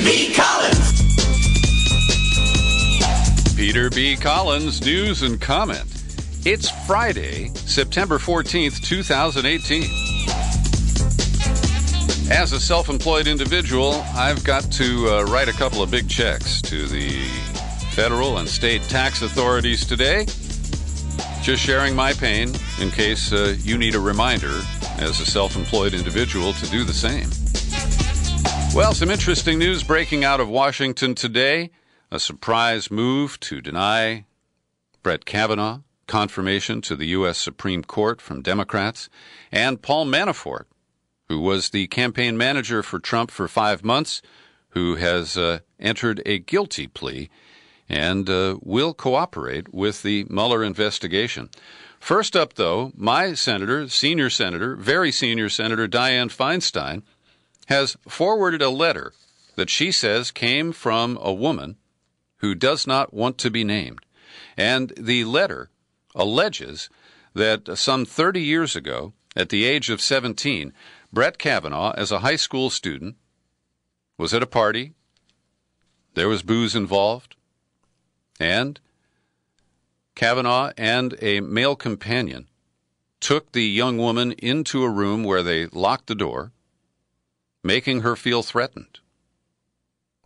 B. Collins. Peter B. Collins, news and comment. It's Friday, September 14th, 2018. As a self-employed individual, I've got to write a couple of big checks to the federal and state tax authorities today. Just sharing my pain in case you need a reminder as a self-employed individual to do the same. Well, some interesting news breaking out of Washington today. A surprise move to deny Brett Kavanaugh confirmation to the U.S. Supreme Court from Democrats, and Paul Manafort, who was the campaign manager for Trump for 5 months, who has entered a guilty plea and will cooperate with the Mueller investigation. First up, though, my senator, senior senator, very senior senator Dianne Feinstein, has forwarded a letter that she says came from a woman who does not want to be named. And the letter alleges that some 30 years ago, at the age of 17, Brett Kavanaugh, as a high school student, was at a party. There was booze involved. And Kavanaugh and a male companion took the young woman into a room where they locked the door, making her feel threatened.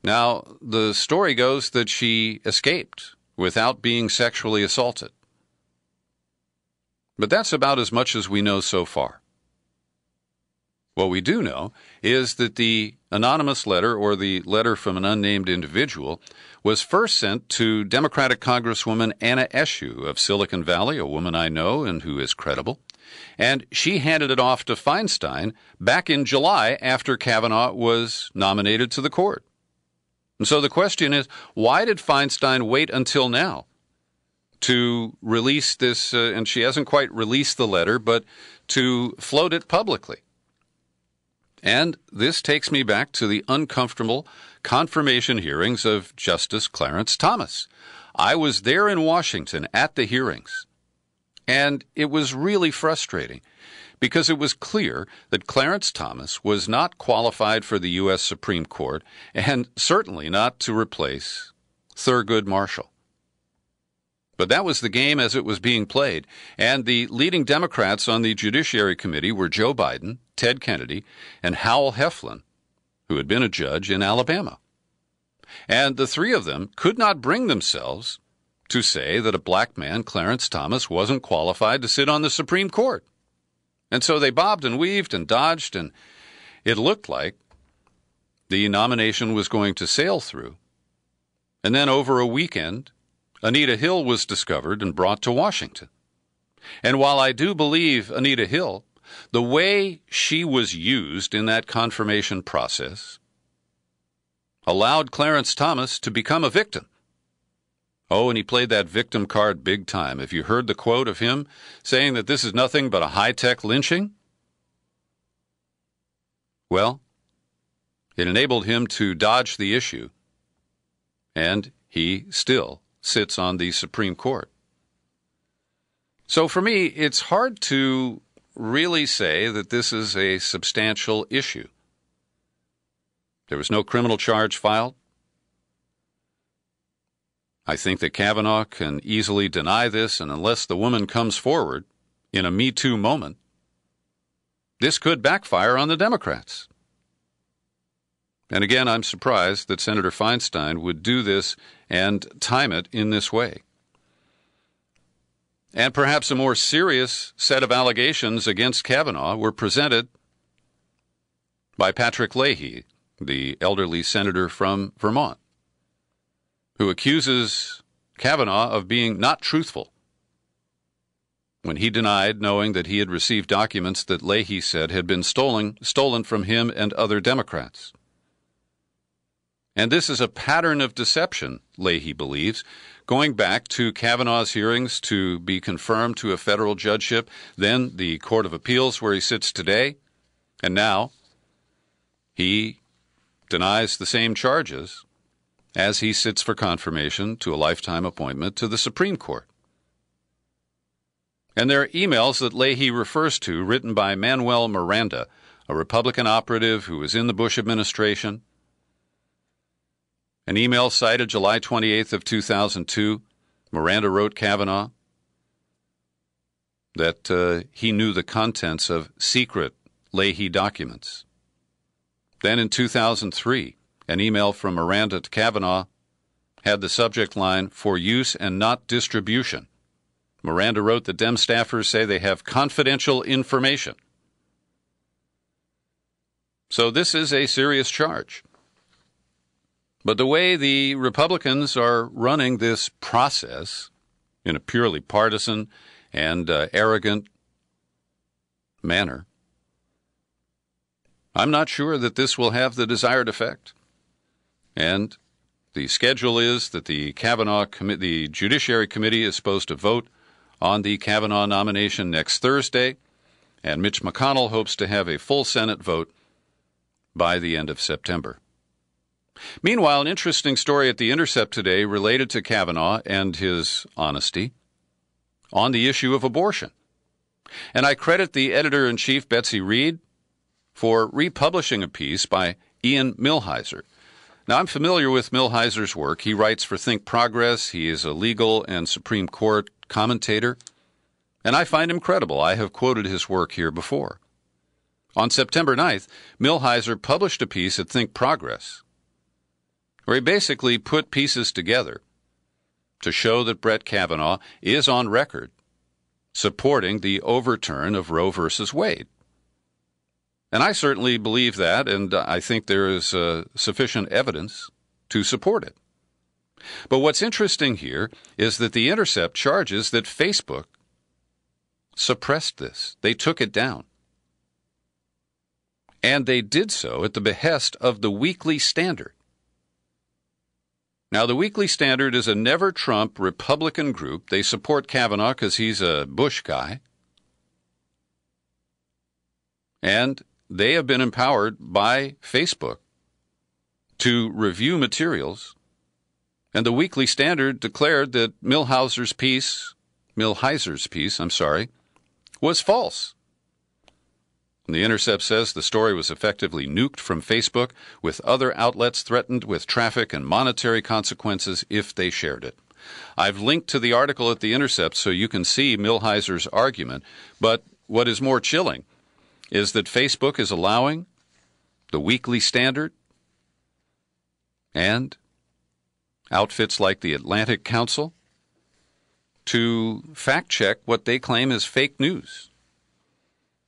Now, the story goes that she escaped without being sexually assaulted. But that's about as much as we know so far. What we do know is that the anonymous letter, or the letter from an unnamed individual, was first sent to Democratic Congresswoman Anna Eshoo of Silicon Valley, a woman I know and who is credible, and she handed it off to Feinstein back in July after Kavanaugh was nominated to the court. And so the question is, why did Feinstein wait until now to release this, and she hasn't quite released the letter, but to float it publicly? And this takes me back to the uncomfortable confirmation hearings of Justice Clarence Thomas. I was there in Washington at the hearings, and it was really frustrating because it was clear that Clarence Thomas was not qualified for the U.S. Supreme Court and certainly not to replace Thurgood Marshall. But that was the game as it was being played, and the leading Democrats on the Judiciary Committee were Joe Biden, Ted Kennedy, and Howell Heflin, who had been a judge in Alabama. And the three of them could not bring themselves to say that a black man, Clarence Thomas, wasn't qualified to sit on the Supreme Court. And so they bobbed and weaved and dodged, and it looked like the nomination was going to sail through. And then over a weekend, Anita Hill was discovered and brought to Washington. And while I do believe Anita Hill, the way she was used in that confirmation process allowed Clarence Thomas to become a victim. Oh, and he played that victim card big time. Have you heard the quote of him saying that this is nothing but a high-tech lynching? Well, it enabled him to dodge the issue, and he still sits on the Supreme Court. So for me, it's hard to really say that this is a substantial issue. There was no criminal charge filed. I think that Kavanaugh can easily deny this, and unless the woman comes forward in a Me Too moment, this could backfire on the Democrats. And again, I'm surprised that Senator Feinstein would do this and time it in this way. And perhaps a more serious set of allegations against Kavanaugh were presented by Patrick Leahy, the elderly senator from Vermont, who accuses Kavanaugh of being not truthful when he denied knowing that he had received documents that Leahy said had been stolen from him and other Democrats. And this is a pattern of deception, Leahy believes, going back to Kavanaugh's hearings to be confirmed to a federal judgeship, then the Court of Appeals where he sits today, and now he denies the same charges as he sits for confirmation to a lifetime appointment to the Supreme Court. And there are emails that Leahy refers to written by Manuel Miranda, a Republican operative who was in the Bush administration, An email cited July 28th of 2002. Miranda wrote Kavanaugh that he knew the contents of secret Leahy documents. Then in 2003, an email from Miranda to Kavanaugh had the subject line, "For use and not distribution." Miranda wrote that Dem staffers say they have confidential information. So this is a serious charge. But the way the Republicans are running this process in a purely partisan and arrogant manner, I'm not sure that this will have the desired effect. And the schedule is that the the Judiciary Committee is supposed to vote on the Kavanaugh nomination next Thursday, and Mitch McConnell hopes to have a full Senate vote by the end of September. Meanwhile, an interesting story at The Intercept today related to Kavanaugh and his honesty on the issue of abortion. And I credit the editor-in-chief, Betsy Reed, for republishing a piece by Ian Millhiser. Now, I'm familiar with Millhiser's work. He writes for Think Progress. He is a legal and Supreme Court commentator, and I find him credible. I have quoted his work here before. On September 9th, Millhiser published a piece at Think Progress, where he basically put pieces together to show that Brett Kavanaugh is on record supporting the overturn of Roe v. Wade. And I certainly believe that, and I think there is sufficient evidence to support it. But what's interesting here is that The Intercept charges that Facebook suppressed this. They took it down. And they did so at the behest of the Weekly Standard. Now, the Weekly Standard is a never-Trump Republican group. They support Kavanaugh because he's a Bush guy. And they have been empowered by Facebook to review materials. And the Weekly Standard declared that Millhiser's piece, was false. And The Intercept says the story was effectively nuked from Facebook, with other outlets threatened with traffic and monetary consequences if they shared it. I've linked to the article at The Intercept so you can see Millhiser's argument, but what is more chilling is that Facebook is allowing the Weekly Standard and outfits like the Atlantic Council to fact-check what they claim is fake news.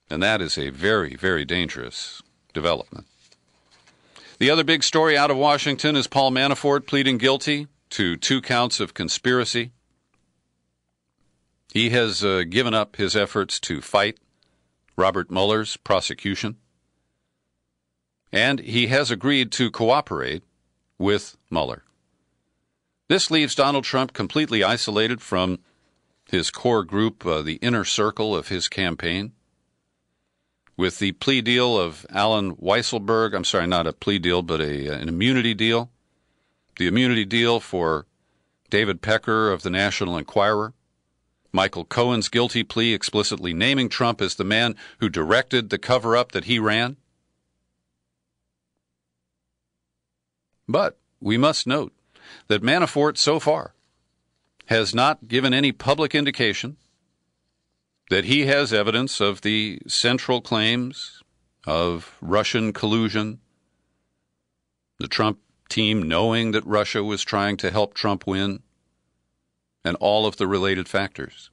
And that is a very, very dangerous development. The other big story out of Washington is Paul Manafort pleading guilty to 2 counts of conspiracy. He has given up his efforts to fight Robert Mueller's prosecution, and he has agreed to cooperate with Mueller. This leaves Donald Trump completely isolated from his core group, the inner circle of his campaign. With the plea deal of Alan Weisselberg, I'm sorry, not a plea deal, but an immunity deal. The immunity deal for David Pecker of the National Enquirer. Michael Cohen's guilty plea explicitly naming Trump as the man who directed the cover-up that he ran. But we must note that Manafort so far has not given any public indication that he has evidence of the central claims of Russian collusion, the Trump team knowing that Russia was trying to help Trump win, and all of the related factors.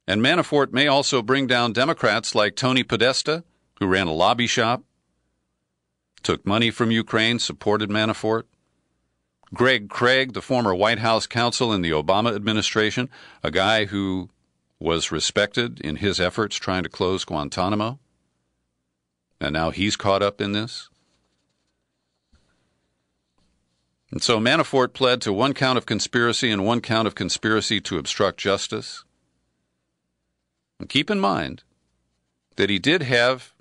And Manafort may also bring down Democrats like Tony Podesta, who ran a lobby shop, took money from Ukraine, supported Manafort. Greg Craig, the former White House counsel in the Obama administration, a guy who was respected in his efforts trying to close Guantanamo, and now he's caught up in this. And so Manafort pled to 1 count of conspiracy and 1 count of conspiracy to obstruct justice. And keep in mind that he did have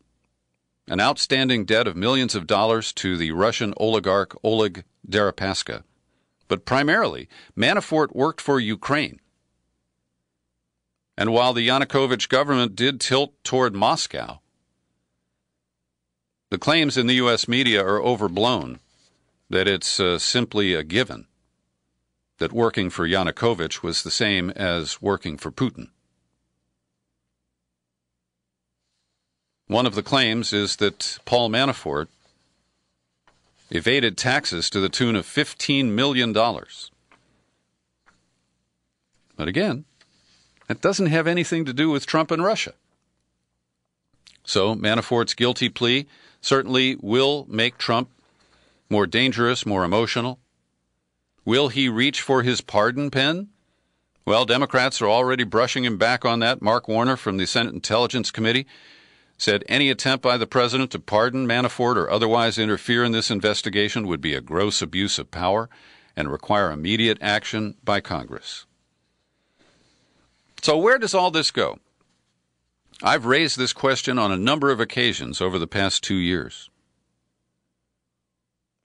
an outstanding debt of millions of dollars to the Russian oligarch Oleg Deripaska. But primarily, Manafort worked for Ukraine. And while the Yanukovych government did tilt toward Moscow, the claims in the U.S. media are overblown that it's simply a given that working for Yanukovych was the same as working for Putin. One of the claims is that Paul Manafort evaded taxes to the tune of $15 million. But again, that doesn't have anything to do with Trump and Russia. So Manafort's guilty plea certainly will make Trump more dangerous, more emotional. Will he reach for his pardon pen? Well, Democrats are already brushing him back on that. Mark Warner from the Senate Intelligence Committee said any attempt by the president to pardon Manafort or otherwise interfere in this investigation would be a gross abuse of power and require immediate action by Congress. So where does all this go? I've raised this question on a number of occasions over the past 2 years.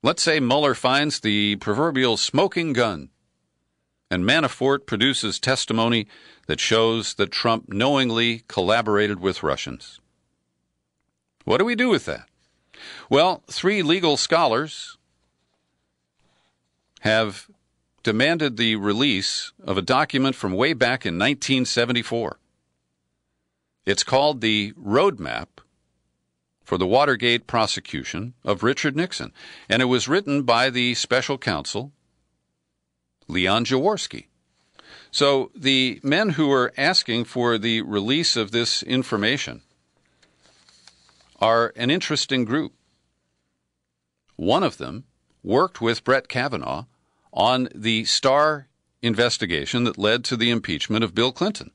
Let's say Mueller finds the proverbial smoking gun, and Manafort produces testimony that shows that Trump knowingly collaborated with Russians. What do we do with that? Well, 3 legal scholars have demanded the release of a document from way back in 1974. It's called the Roadmap for the Watergate prosecution of Richard Nixon, and it was written by the special counsel, Leon Jaworski. So the men who are asking for the release of this information are an interesting group. One of them worked with Brett Kavanaugh on the Starr investigation that led to the impeachment of Bill Clinton.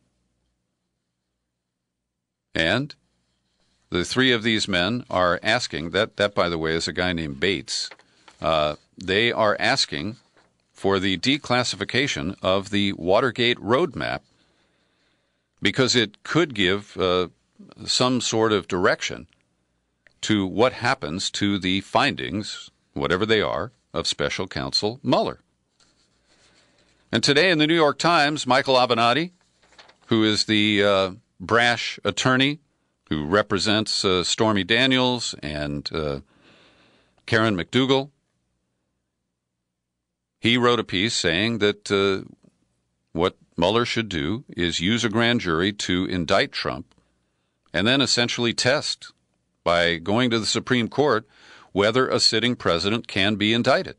And the 3 of these men are asking, that by the way, is a guy named Bates. They are asking for the declassification of the Watergate roadmap because it could give some sort of direction to what happens to the findings, whatever they are, of special counsel Mueller. And today in the New York Times, Michael Avenatti, who is the brash attorney who represents Stormy Daniels and Karen McDougal, he wrote a piece saying that what Mueller should do is use a grand jury to indict Trump and then essentially test by going to the Supreme Court whether a sitting president can be indicted.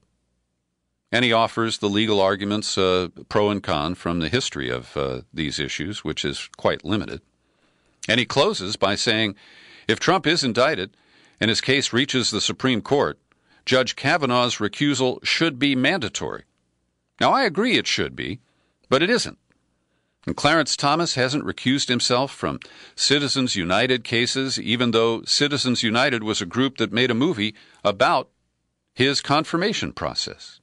And he offers the legal arguments, pro and con, from the history of these issues, which is quite limited. And he closes by saying, if Trump is indicted and his case reaches the Supreme Court, Judge Kavanaugh's recusal should be mandatory. Now, I agree it should be, but it isn't. And Clarence Thomas hasn't recused himself from Citizens United cases, even though Citizens United was a group that made a movie about his confirmation process.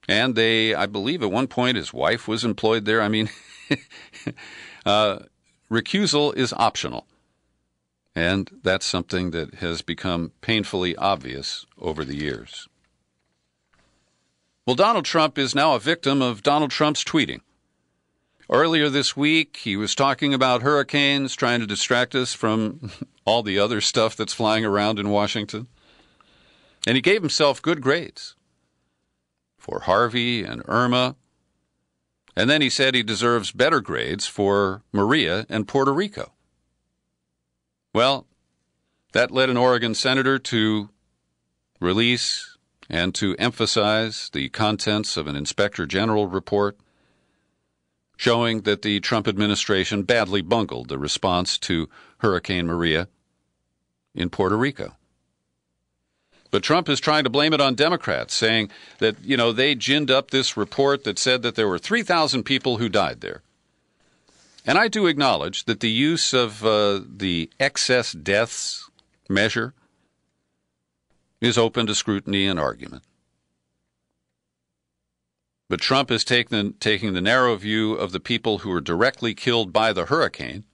And I believe at one point his wife was employed there. I mean, recusal is optional. And that's something that has become painfully obvious over the years. Well, Donald Trump is now a victim of Donald Trump's tweeting. Earlier this week, he was talking about hurricanes, trying to distract us from all the other stuff that's flying around in Washington. And he gave himself good grades for Harvey and Irma. And then he said he deserves better grades for Maria and Puerto Rico. Well, that led an Oregon senator to release and to emphasize the contents of an Inspector General report showing that the Trump administration badly bungled the response to Hurricane Maria in Puerto Rico. But Trump is trying to blame it on Democrats, saying that, they ginned up this report that said that there were 3,000 people who died there. And I do acknowledge that the use of the excess deaths measure is open to scrutiny and argument. But Trump is taking the narrow view of the people who were directly killed by the hurricane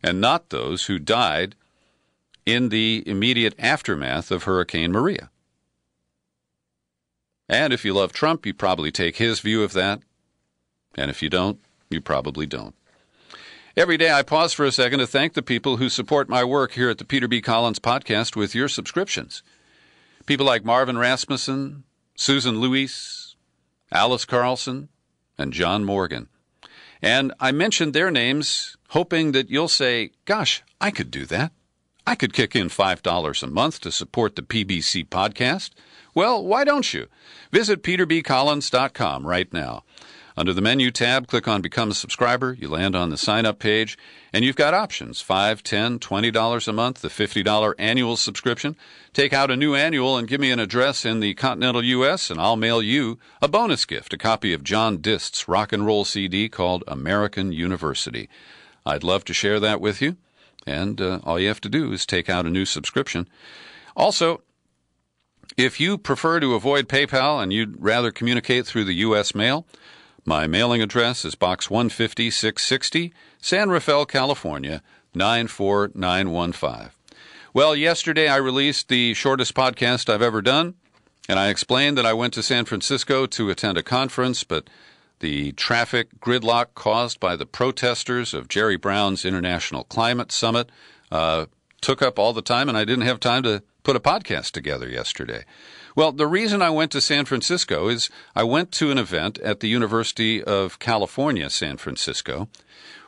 and not those who died in the immediate aftermath of Hurricane Maria. And if you love Trump, you probably take his view of that. And if you don't, you probably don't. Every day I pause for a second to thank the people who support my work here at the Peter B. Collins Podcast with your subscriptions. People like Marvin Rasmussen, Susan Lewis, Alice Carlson, and John Morgan. And I mentioned their names hoping that you'll say, gosh, I could do that. I could kick in $5 a month to support the PBC podcast. Well, why don't you? Visit peterbcollins.com right now. Under the menu tab, click on Become a Subscriber. You land on the sign-up page, and you've got options, $5, $10, $20 a month, the $50 annual subscription. Take out a new annual and give me an address in the continental U.S., and I'll mail you a bonus gift, a copy of John Dist's rock and roll CD called American University. I'd love to share that with you, and all you have to do is take out a new subscription. Also, if you prefer to avoid PayPal and you'd rather communicate through the U.S. mail, my mailing address is Box 150, 660, San Rafael, California, 94915. Well, yesterday I released the shortest podcast I've ever done, and I explained that I went to San Francisco to attend a conference, but the traffic gridlock caused by the protesters of Jerry Brown's International Climate Summit took up all the time, and I didn't have time to put a podcast together yesterday. Well, the reason I went to San Francisco is I went to an event at the University of California, San Francisco,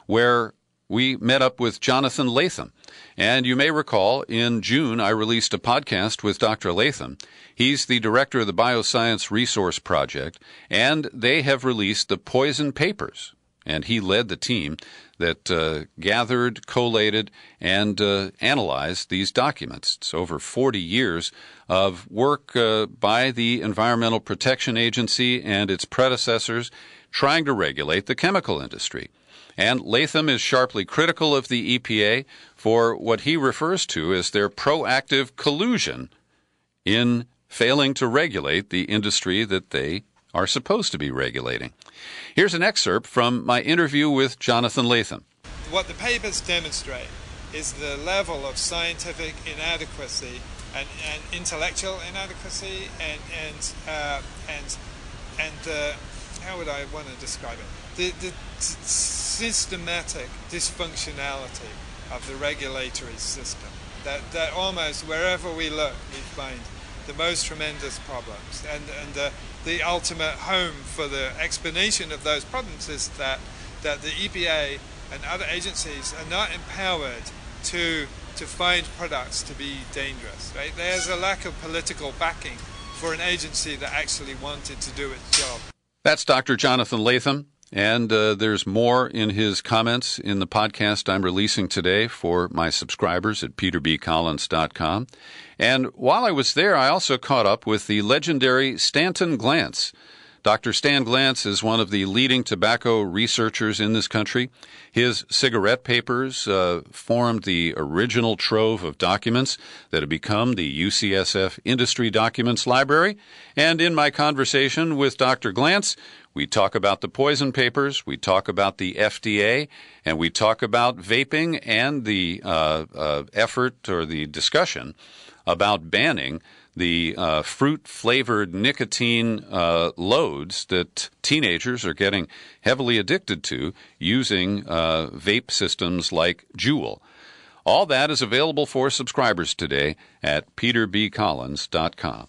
where we met up with Jonathan Latham. And you may recall, in June, I released a podcast with Dr. Latham. He's the director of the Bioscience Resource Project, and they have released the Poison Papers. And he led the team that gathered, collated, and analyzed these documents. It's over 40 years of work by the Environmental Protection Agency and its predecessors trying to regulate the chemical industry. And Latham is sharply critical of the EPA for what he refers to as their proactive collusion in failing to regulate the industry that they are supposed to be regulating. Here's an excerpt from my interview with Jonathan Latham. What the papers demonstrate is the level of scientific inadequacy and intellectual inadequacy and how would I want to describe it? The systematic dysfunctionality of the regulatory system. That almost wherever we look, we find the most tremendous problems, and the ultimate home for the explanation of those problems is that the EPA and other agencies are not empowered to find products to be dangerous. Right? There's a lack of political backing for an agency that actually wanted to do its job. That's Dr. Jonathan Latham, and there's more in his comments in the podcast I'm releasing today for my subscribers at peterbcollins.com. And while I was there, I also caught up with the legendary Stanton Glantz. Dr. Stan Glantz is one of the leading tobacco researchers in this country. His cigarette papers formed the original trove of documents that have become the UCSF Industry Documents Library. And in my conversation with Dr. Glantz, we talk about the poison papers, we talk about the FDA, and we talk about vaping and the effort or the discussion about banning the fruit-flavored nicotine loads that teenagers are getting heavily addicted to using vape systems like Juul. All that is available for subscribers today at peterbcollins.com.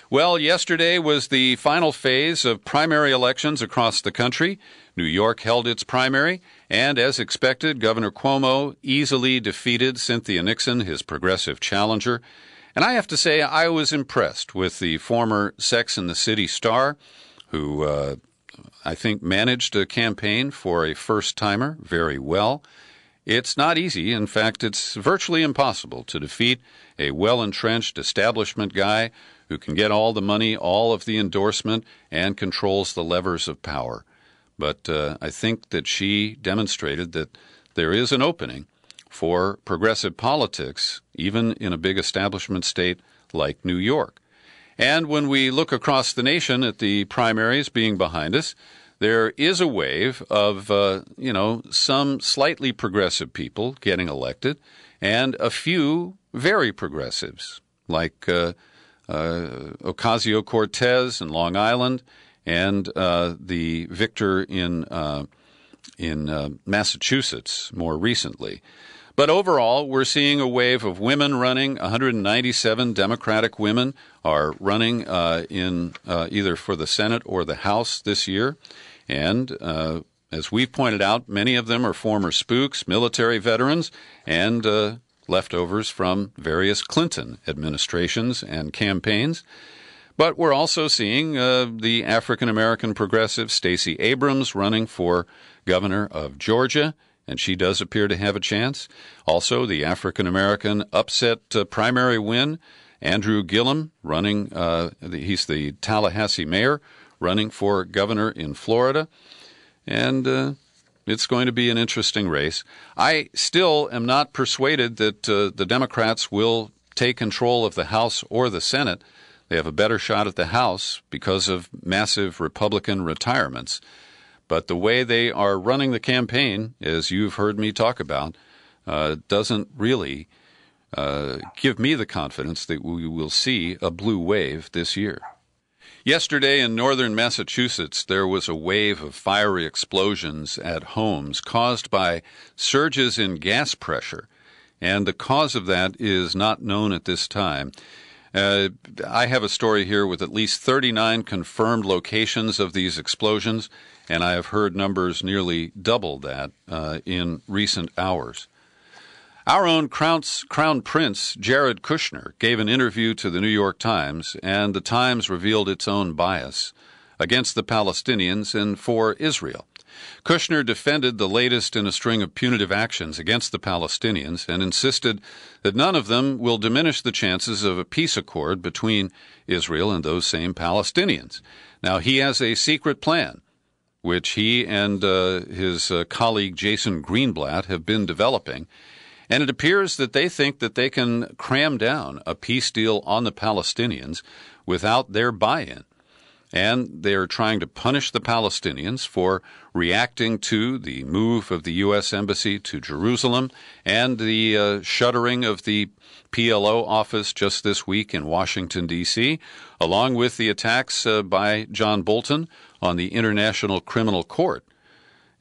Well, yesterday was the final phase of primary elections across the country. New York held its primary, and as expected, Governor Cuomo easily defeated Cynthia Nixon, his progressive challenger. And I have to say, I was impressed with the former Sex and the City star, who I think managed a campaign for a first-timer very well. It's not easy. In fact, it's virtually impossible to defeat a well-entrenched establishment guy who can get all the money, all of the endorsement, and controls the levers of power. But I think that she demonstrated that there is an opening for progressive politics, even in a big establishment state like New York. And when we look across the nation at the primaries being behind us, there is a wave of, some slightly progressive people getting elected and a few very progressives, like Ocasio-Cortez in Long Island and the victor in Massachusetts more recently. But overall, we're seeing a wave of women running. 197 Democratic women are running in either for the Senate or the House this year. And as we've pointed out, many of them are former spooks, military veterans, and leftovers from various Clinton administrations and campaigns. But we're also seeing the African-American progressive Stacey Abrams running for governor of Georgia, and she does appear to have a chance. Also, the African-American upset primary win, Andrew Gillum running, he's the Tallahassee mayor, running for governor in Florida. And it's going to be an interesting race. I still am not persuaded that the Democrats will take control of the House or the Senate. They have a better shot at the House because of massive Republican retirements. But the way they are running the campaign, as you've heard me talk about, doesn't really give me the confidence that we will see a blue wave this year. Yesterday in northern Massachusetts, there was a wave of fiery explosions at homes caused by surges in gas pressure, and the cause of that is not known at this time. I have a story here with at least 39 confirmed locations of these explosions, and I have heard numbers nearly double that in recent hours. Our own Crown Prince, Jared Kushner, gave an interview to the New York Times, and the Times revealed its own bias against the Palestinians and for Israel. Kushner defended the latest in a string of punitive actions against the Palestinians and insisted that none of them will diminish the chances of a peace accord between Israel and those same Palestinians. Now, he has a secret plan, which he and his colleague Jason Greenblatt have been developing, and it appears that they think that they can cram down a peace deal on the Palestinians without their buy-in. And they are trying to punish the Palestinians for reacting to the move of the U.S. Embassy to Jerusalem and the shuttering of the PLO office just this week in Washington, D.C., along with the attacks by John Bolton on the International Criminal Court.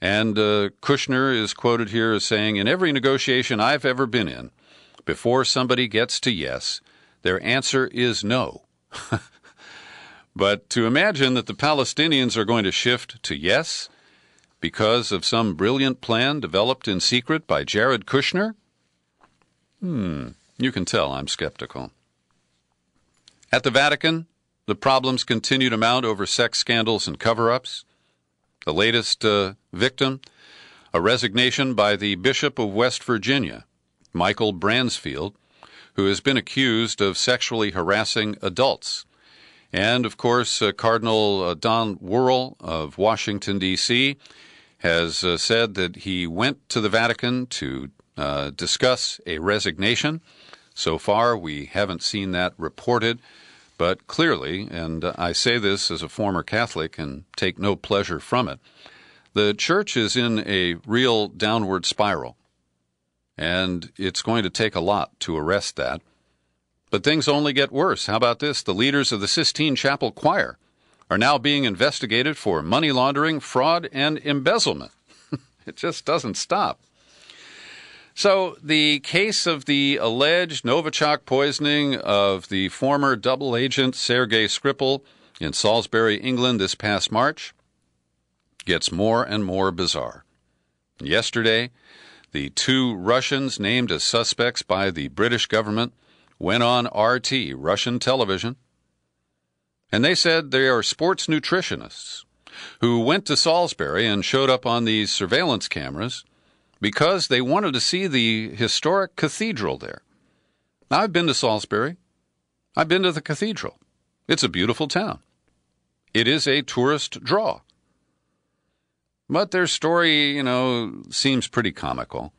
And Kushner is quoted here as saying, "In every negotiation I've ever been in, before somebody gets to yes, their answer is no." But to imagine that the Palestinians are going to shift to yes because of some brilliant plan developed in secret by Jared Kushner? You can tell I'm skeptical. At the Vatican, the problems continue to mount over sex scandals and cover-ups. The latest victim, a resignation by the Bishop of West Virginia, Michael Bransfield, who has been accused of sexually harassing adults. And, of course, Cardinal Don Wuerl of Washington, D.C., has said that he went to the Vatican to discuss a resignation. So far, we haven't seen that reported. But clearly, and I say this as a former Catholic and take no pleasure from it, the Church is in a real downward spiral. And it's going to take a lot to arrest that. But things only get worse. How about this? The leaders of the Sistine Chapel Choir are now being investigated for money laundering, fraud, and embezzlement. It just doesn't stop. So the case of the alleged Novichok poisoning of the former double agent Sergei Skripal in Salisbury, England this past March gets more and more bizarre. Yesterday, the two Russians named as suspects by the British government went on RT, Russian television, and they said they are sports nutritionists who went to Salisbury and showed up on these surveillance cameras because they wanted to see the historic cathedral there. Now, I've been to Salisbury. I've been to the cathedral. It's a beautiful town. It is a tourist draw. But their story, seems pretty comical.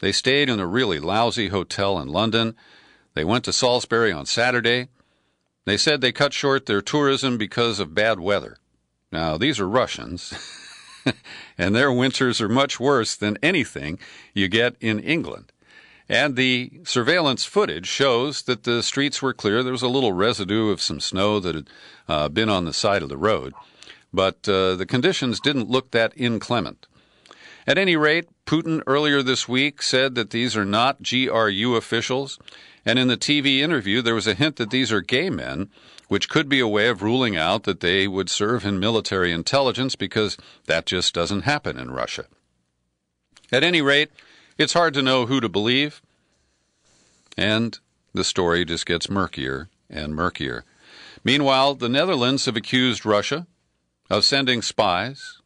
They stayed in a really lousy hotel in London. They went to Salisbury on Saturday. They said they cut short their tourism because of bad weather. Now, these are Russians, and their winters are much worse than anything you get in England. And the surveillance footage shows that the streets were clear. There was a little residue of some snow that had been on the side of the road, but the conditions didn't look that inclement. At any rate, Putin earlier this week said that these are not GRU officials, and in the TV interview there was a hint that these are gay men, which could be a way of ruling out that they would serve in military intelligence, because that just doesn't happen in Russia. At any rate, it's hard to know who to believe, and the story just gets murkier and murkier. Meanwhile, the Netherlands have accused Russia of sending spies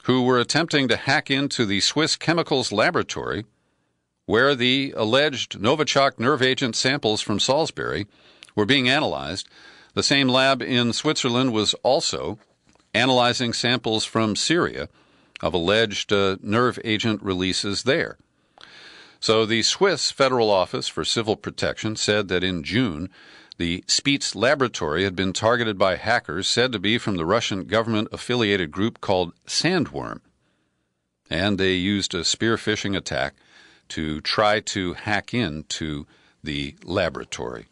who were attempting to hack into the Swiss chemicals laboratory where the alleged Novichok nerve agent samples from Salisbury were being analyzed. The same lab in Switzerland was also analyzing samples from Syria of alleged nerve agent releases there. So the Swiss Federal Office for Civil Protection said that in June, the Spitz laboratory had been targeted by hackers said to be from the Russian government-affiliated group called Sandworm, and they used a spear phishing attack to try to hack into the laboratory.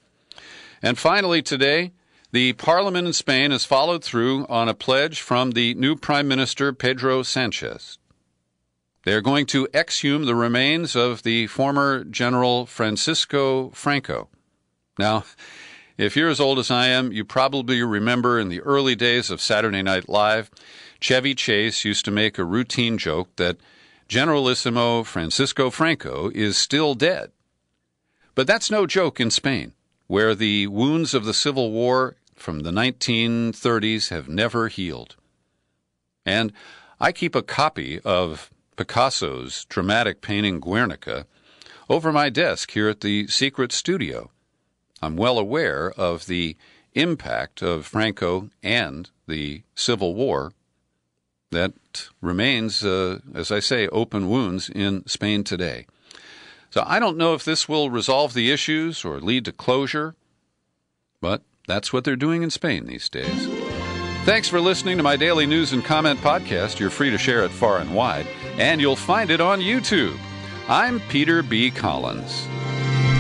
And finally today, the parliament in Spain has followed through on a pledge from the new Prime Minister Pedro Sanchez. They are going to exhume the remains of the former General Francisco Franco. Now, if you're as old as I am, you probably remember in the early days of Saturday Night Live, Chevy Chase used to make a routine joke that Generalissimo Francisco Franco is still dead. But that's no joke in Spain, where the wounds of the Civil War from the 1930s have never healed. And I keep a copy of Picasso's dramatic painting Guernica over my desk here at the Secret Studio. I'm well aware of the impact of Franco and the Civil War that remains, as I say, open wounds in Spain today. So I don't know if this will resolve the issues or lead to closure, but that's what they're doing in Spain these days. Thanks for listening to my daily news and comment podcast. You're free to share it far and wide, and you'll find it on YouTube. I'm Peter B. Collins.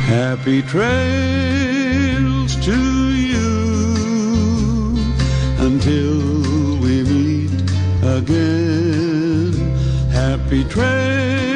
Happy trails to you until we meet again. Happy trails.